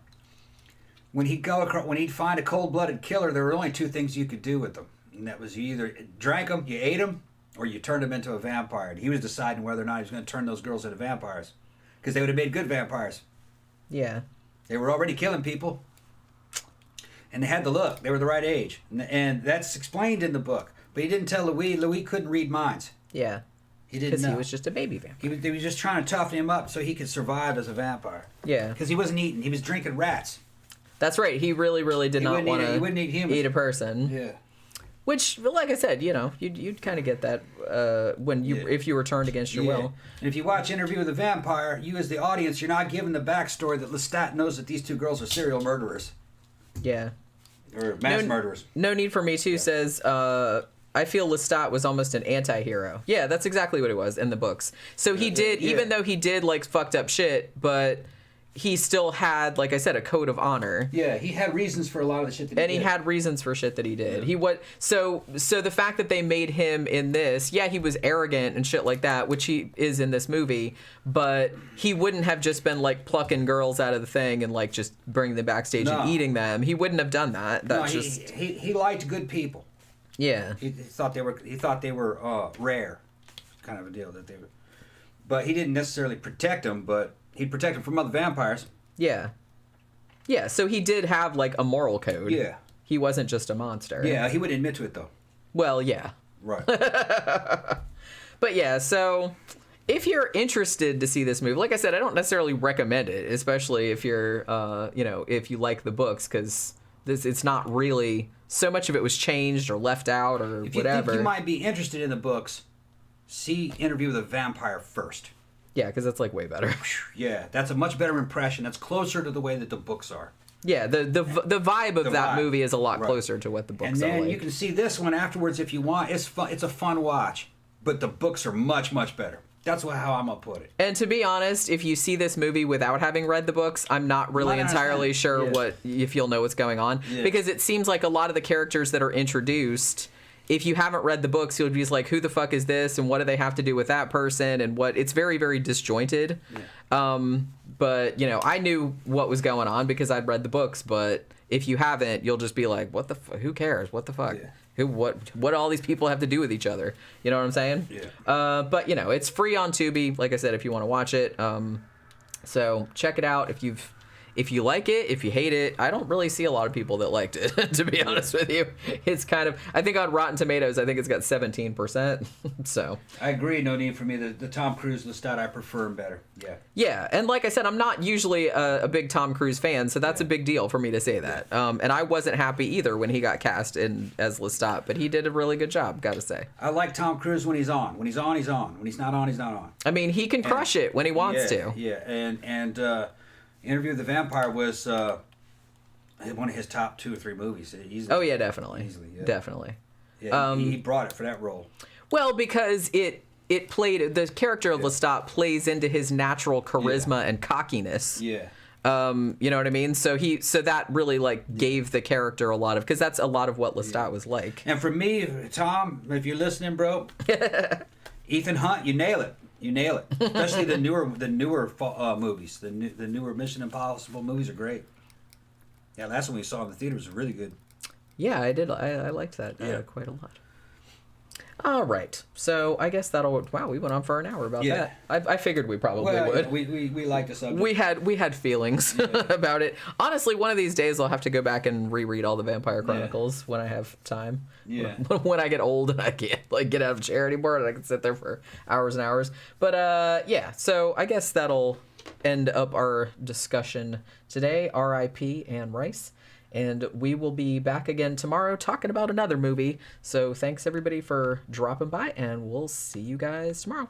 When he'd find a cold-blooded killer, there were only 2 things you could do with them. And that was you either drank them, you ate them, or you turned them into a vampire. And he was deciding whether or not he was going to turn those girls into vampires. Because they would have made good vampires. Yeah. They were already killing people. And they had the look. They were the right age. And that's explained in the book. But he didn't tell Louis. Louis couldn't read minds. Yeah. He didn't know. Because he was just a baby vampire. They was just trying to toughen him up so he could survive as a vampire. Yeah. Because he wasn't eating. He was drinking rats. That's right. He really, really did not want to eat a person. Yeah. Which, like I said, you'd kind of get that if you were turned against your will. And if you watch Interview with a Vampire, you as the audience, you're not given the backstory that Lestat knows that these 2 girls are serial murderers. Yeah. Or mass murderers. No Need for Me Too says, I feel Lestat was almost an anti-hero. Yeah, that's exactly what it was in the books. So he did, even though he did, like, fucked up shit, but he still had, like I said, a code of honor. Yeah, he had reasons for a lot of the shit that he did. And he had reasons for shit that he did. Yeah. So the fact that they made him in this, he was arrogant and shit like that, which he is in this movie, but he wouldn't have just been like plucking girls out of the thing and like just bringing them backstage and eating them. He wouldn't have done that. He liked good people. Yeah. He thought they were rare, kind of a deal that they were. But he didn't necessarily protect them, but he'd protect them from other vampires. Yeah. Yeah, so he did have, like, a moral code. Yeah. He wasn't just a monster. Yeah, he wouldn't admit to it, though. Well, yeah. Right. But, yeah, so if you're interested to see this movie, like I said, I don't necessarily recommend it, especially if you're, if you like the books, because it's not really, so much of it was changed or left out or if whatever. If you think you might be interested in the books, see Interview with a Vampire first. Yeah, because that's like way better. Yeah, that's a much better impression. That's closer to the way that the books are. Yeah, the vibe of that movie is a lot closer to what the books are like. And then you can see this one afterwards if you want. It's fun. It's a fun watch. but the books are much, much better. That's how I'm going to put it. And to be honest, if you see this movie without having read the books, I'm not really entirely sure if you'll know what's going on. Yeah. Because it seems like a lot of the characters that are introduced, if you haven't read the books, you'll be like, who the fuck is this? And what do they have to do with that person? And what, it's very, very disjointed. Yeah. But, you know, I knew what was going on because I'd read the books. But if you haven't, you'll just be like, what the who cares? What the fuck? Yeah. What do all these people have to do with each other? You know what I'm saying? Yeah. But, you know, it's free on Tubi, like I said, if you want to watch it. So check it out if you like it, if you hate it. I don't really see a lot of people that liked it, to be honest with you. It's kind of, I think on Rotten Tomatoes, I think it's got 17%. So I agree. No need for me. The Tom Cruise Lestat, I prefer him better. Yeah. Yeah. And like I said, I'm not usually a big Tom Cruise fan, so that's a big deal for me to say that. And I wasn't happy either when he got cast as Lestat, but he did a really good job, gotta say. I like Tom Cruise when he's on. When he's on, he's on. When he's not on, he's not on. I mean, he can crush it when he wants to. Yeah. And Interview with the Vampire was one of his top 2 or 3 movies. Easily. Oh yeah, definitely. Easily, yeah. Definitely. Yeah, he brought it for that role. Well, because it played, the character of Lestat plays into his natural charisma and cockiness. Yeah. You know what I mean? So that really like gave the character a lot of, because that's a lot of what Lestat was like. And for me, Tom, if you're listening, bro, Ethan Hunt, you nail it. You nail it. Especially the newer movies. The newer Mission Impossible movies are great. Yeah, last one we saw in the theater was really good. Yeah, I did. I liked that quite a lot. All right. So I guess wow, we went on for an hour about that. I figured we probably would. Yeah, we liked the subject. We had feelings about it. Honestly, one of these days I'll have to go back and reread all the Vampire Chronicles when I have time. Yeah. When I get old and I can't get out of a chair anymore and I can sit there for hours and hours. But yeah, so I guess that'll end up our discussion today. R.I.P. Anne Rice. And we will be back again tomorrow talking about another movie. So thanks everybody for dropping by, and we'll see you guys tomorrow.